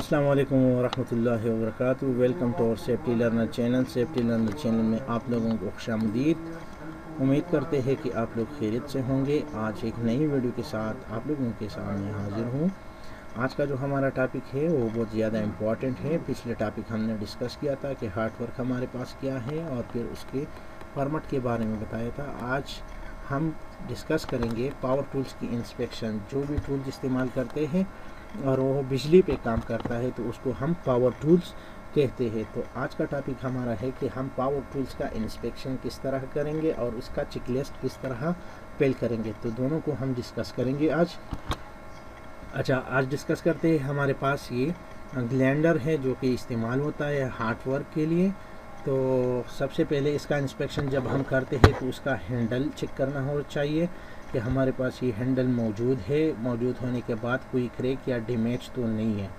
अस्सलाम वालेकुम वरहमतुल्लाहि वबरकातुहू। Welcome to our safety learner channel. Safety learner channel में आप लोगों को खुशामदीद। उम्मीद करते हैं कि आप लोग खैरियत से होंगे। आज एक नई वीडियो के साथ आप लोगों के सामने हाजिर हूँ। आज का जो हमारा टॉपिक है वो बहुत ज़्यादा इम्पॉर्टेंट है। पिछले टॉपिक हमने डिस्कस किया था कि हार्ड वर्क हमारे पास क्या है और फिर उसके फॉर्मेट के बारे में बताया था। आज हम डिस्कस करेंगे पावर टूल्स की इंस्पेक्शन। जो भी टूल्स इस्तेमाल करते हैं और वो बिजली पे काम करता है तो उसको हम पावर टूल्स कहते हैं। तो आज का टॉपिक हमारा है कि हम पावर टूल्स का इंस्पेक्शन किस तरह करेंगे और उसका चेकलिस्ट किस तरह फिल करेंगे। तो दोनों को हम डिस्कस करेंगे आज। आज डिस्कस करते हैं। हमारे पास ये ग्लैंडर है जो कि इस्तेमाल होता है हार्ड वर्क के लिए। तो सबसे पहले इसका इंस्पेक्शन जब हम करते हैं तो उसका हैंडल चेक करना हो चाहिए कि हमारे पास ये हैंडल मौजूद है। मौजूद होने के बाद कोई क्रैक या डैमेज तो नहीं है।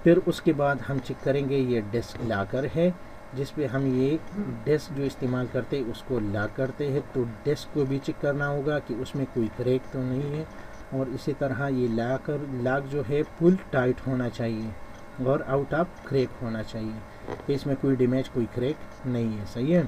फिर उसके बाद हम चेक करेंगे ये डेस्क लॉकर है जिस पे हम ये डेस्क जो इस्तेमाल करते हैं उसको लॉक करते हैं। तो डेस्क को भी चेक करना होगा कि उसमें कोई क्रैक तो नहीं है। और इसी तरह ये लॉक जो है फुल टाइट होना चाहिए और आउट ऑफ क्रैक होना चाहिए कि इसमें कोई डैमेज कोई क्रैक नहीं है। सही है।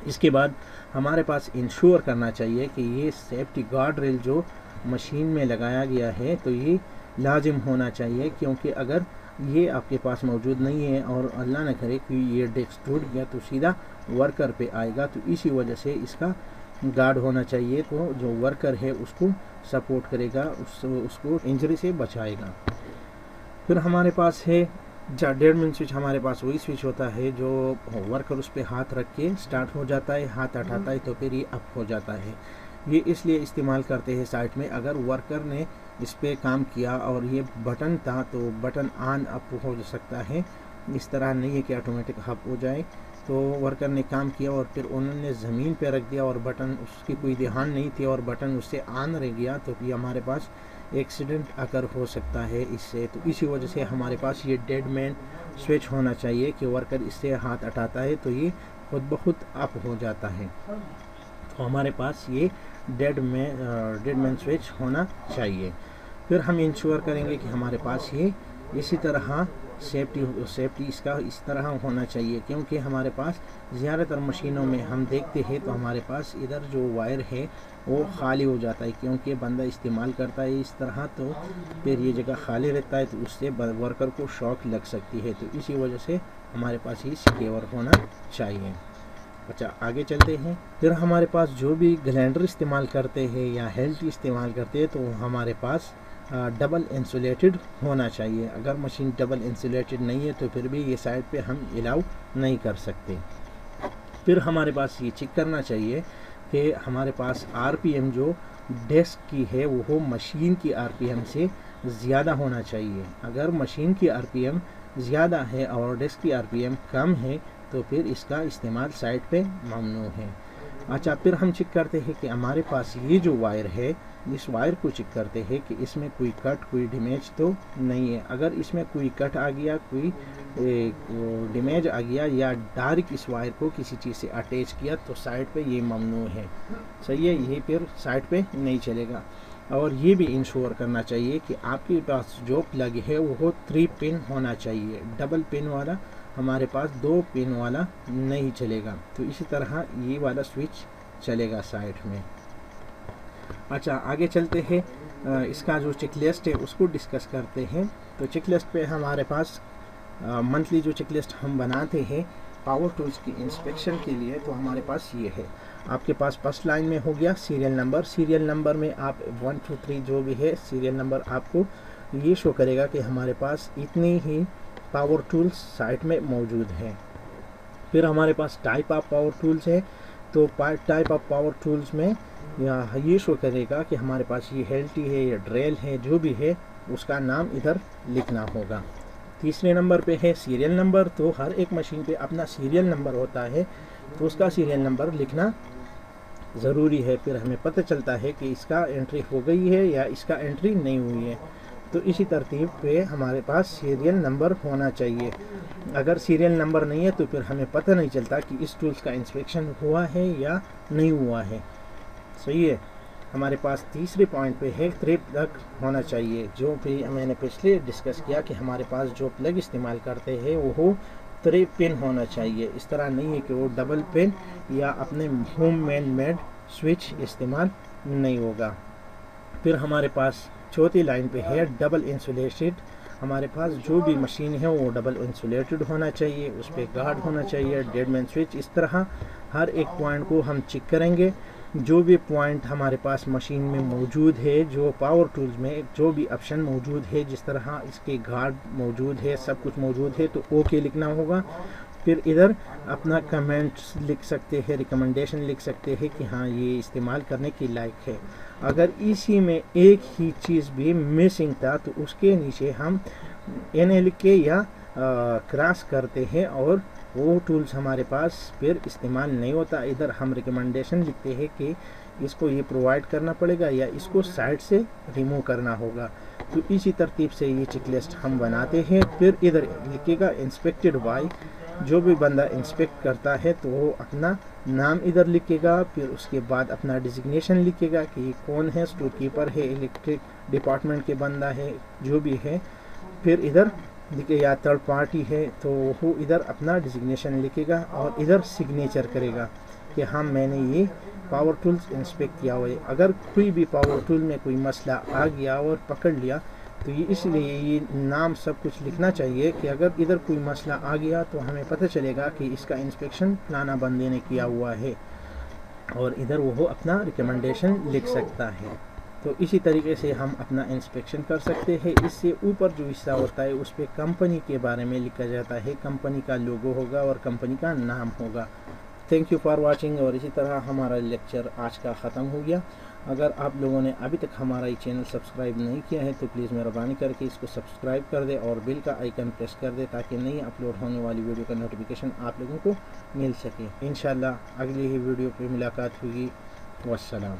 इसके बाद हमारे पास इंश्योर करना चाहिए कि ये सेफ्टी गार्ड रेल जो मशीन में लगाया गया है तो ये लाजिम होना चाहिए, क्योंकि अगर ये आपके पास मौजूद नहीं है और अल्लाह न करे कि ये डेस्क टूट गया तो सीधा वर्कर पे आएगा। तो इसी वजह से इसका गार्ड होना चाहिए तो जो वर्कर है उसको सपोर्ट करेगा, उसको इंजरी से बचाएगा। फिर हमारे पास है डेडमैन स्विच। हमारे पास वही स्विच होता है जो वर्कर उस पर हाथ रख के स्टार्ट हो जाता है, हाथ हटाता है तो फिर ये अप हो जाता है। ये इसलिए इस्तेमाल करते हैं साइट में। अगर वर्कर ने इस पर काम किया और ये बटन था तो बटन ऑन अप हो सकता है। इस तरह नहीं है कि ऑटोमेटिक अप हो जाए। तो वर्कर ने काम किया और फिर उन्होंने ज़मीन पे रख दिया और बटन उसकी कोई ध्यान नहीं थी और बटन उससे ऑन रह गया तो ये हमारे पास एक्सीडेंट अगर हो सकता है इससे। तो इसी वजह से हमारे पास ये डेडमैन स्विच होना चाहिए कि वर्कर इससे हाथ हटाता है तो ये खुद ब खुद अप हो जाता है। तो हमारे पास ये डेडमैन स्विच होना चाहिए। फिर हम इंश्योर करेंगे कि हमारे पास ये इसी तरह सेफ्टी इसका इस तरह होना चाहिए, क्योंकि हमारे पास ज़्यादातर मशीनों में हम देखते हैं तो हमारे पास इधर जो वायर है वो खाली हो जाता है, क्योंकि बंदा इस्तेमाल करता है इस तरह तो फिर ये जगह खाली रहता है तो उससे वर्कर को शॉक लग सकती है। तो इसी वजह से हमारे पास ये सिक्योर होना चाहिए। आगे चलते हैं। फिर हमारे पास जो भी ग्राइंडर इस्तेमाल करते हैं या हेल्थ इस्तेमाल करते हैं तो हमारे पास डबल इंसुलेटेड होना चाहिए। अगर मशीन डबल इंसुलेटेड नहीं है तो फिर भी ये साइड पे हम अलाउ नहीं कर सकते। फिर हमारे पास ये चेक करना चाहिए कि हमारे पास आरपीएम जो डेस्क की है वो मशीन की आरपीएम से ज़्यादा होना चाहिए। अगर मशीन की आरपीएम ज़्यादा है और डेस्क की आरपीएम कम है तो फिर इसका इस्तेमाल साइड पे ममनू है। फिर हम चेक करते हैं कि हमारे पास ये जो वायर है इस वायर को चेक करते हैं कि इसमें कोई कट कोई डैमेज तो नहीं है। अगर इसमें कोई कट आ गया कोई डैमेज आ गया या डायरेक्ट इस वायर को किसी चीज़ से अटैच किया तो साइड पे ये ममनू है। सही है, ये फिर साइड पे नहीं चलेगा। और ये भी इंश्योर करना चाहिए कि आपके पास जो प्लग है वो 3 पिन होना चाहिए। डबल पिन वाला हमारे पास 2 पिन वाला नहीं चलेगा। तो इसी तरह ये वाला स्विच चलेगा साइड में। आगे चलते हैं। इसका जो चेकलिस्ट है उसको डिस्कस करते हैं। तो चेकलिस्ट पे हमारे पास मंथली जो चेकलिस्ट हम बनाते हैं पावर टूल्स की इंस्पेक्शन के लिए तो हमारे पास ये है। आपके पास फर्स्ट लाइन में हो गया सीरियल नंबर। सीरियल नंबर में आप 1 2 3 जो भी है सीरियल नंबर आपको ये शो करेगा कि हमारे पास इतनी ही पावर टूल्स साइट में मौजूद हैं। फिर हमारे पास टाइप ऑफ पावर टूल्स है। तो टाइप ऑफ पावर टूल्स में ये शो करेगा कि हमारे पास ये हेल्टी है या ड्रिल है जो भी है उसका नाम इधर लिखना होगा। तीसरे नंबर पे है सीरियल नंबर। तो हर एक मशीन पे अपना सीरियल नंबर होता है तो उसका सीरियल नंबर लिखना ज़रूरी है। फिर हमें पता चलता है कि इसका एंट्री हो गई है या इसका एंट्री नहीं हुई है। तो इसी तरतीब पे हमारे पास सीरियल नंबर होना चाहिए। अगर सीरियल नंबर नहीं है तो फिर हमें पता नहीं चलता कि इस टूल्स का इंस्पेक्शन हुआ है या नहीं हुआ है। सही है। हमारे पास तीसरे पॉइंट पे है थ्री प्लग होना चाहिए। जो भी मैंने पिछले डिस्कस किया कि हमारे पास जो प्लग इस्तेमाल करते हैं वो 3 पिन होना चाहिए। इस तरह नहीं है कि वो डबल पिन या अपने होम मेड स्विच इस्तेमाल नहीं होगा। फिर हमारे पास चौथी लाइन पे है डबल इंसुलेटेड। हमारे पास जो भी मशीन है वो डबल इंसुलेटेड होना चाहिए, उस पर गार्ड होना चाहिए, डेड मैन स्विच। इस तरह हर एक पॉइंट को हम चेक करेंगे। जो भी पॉइंट हमारे पास मशीन में मौजूद है, जो पावर टूल्स में जो भी ऑप्शन मौजूद है, जिस तरह इसके गार्ड मौजूद है, सब कुछ मौजूद है, तो ओके लिखना होगा। फिर इधर अपना कमेंट्स लिख सकते हैं, रिकमेंडेशन लिख सकते हैं कि हाँ ये इस्तेमाल करने के लायक है। अगर इसी में एक ही चीज़ भी मिसिंग था तो उसके नीचे हम NA लिख के या क्रॉस करते हैं और वो टूल्स हमारे पास फिर इस्तेमाल नहीं होता। इधर हम रिकमेंडेशन लिखते हैं कि इसको ये प्रोवाइड करना पड़ेगा या इसको साइड से रिमूव करना होगा। तो इसी तरतीब से ये चेकलिस्ट हम बनाते हैं। फिर इधर लिखेगा इंस्पेक्टेड बाय। जो भी बंदा इंस्पेक्ट करता है तो वो अपना नाम इधर लिखेगा, फिर उसके बाद अपना डिजिग्नेशन लिखेगा कि ये कौन है, स्टोर कीपर है, इलेक्ट्रिक डिपार्टमेंट के बंदा है, जो भी है। फिर इधर लिखे या थर्ड पार्टी है तो वो इधर अपना डिजिग्नेशन लिखेगा और इधर सिग्नेचर करेगा कि हाँ मैंने ये पावर टूल्स इंस्पेक्ट किया हुआ है। अगर कोई भी पावर टूल में कोई मसला आ गया और पकड़ लिया तो ये इसलिए ये नाम सब कुछ लिखना चाहिए कि अगर इधर कोई मसला आ गया तो हमें पता चलेगा कि इसका इंस्पेक्शन फलाना बंदे ने किया हुआ है, और इधर वो अपना रिकमेंडेशन लिख सकता है। तो इसी तरीके से हम अपना इंस्पेक्शन कर सकते हैं। इससे ऊपर जो हिस्सा होता है उस पर कंपनी के बारे में लिखा जाता है, कंपनी का लोगो होगा और कंपनी का नाम होगा। Thank you for watching. और इसी तरह हमारा लेक्चर आज का ख़त्म हो गया। अगर आप लोगों ने अभी तक हमारा ये चैनल सब्सक्राइब नहीं किया है तो प्लीज़ मेहरबानी करके इसको सब्सक्राइब कर दे और बेल का आइकन प्रेस कर दे ताकि नई अपलोड होने वाली वीडियो का नोटिफिकेशन आप लोगों को मिल सके। इंशाल्लाह अगली ही वीडियो पे मुलाकात होगी। वस्सलाम।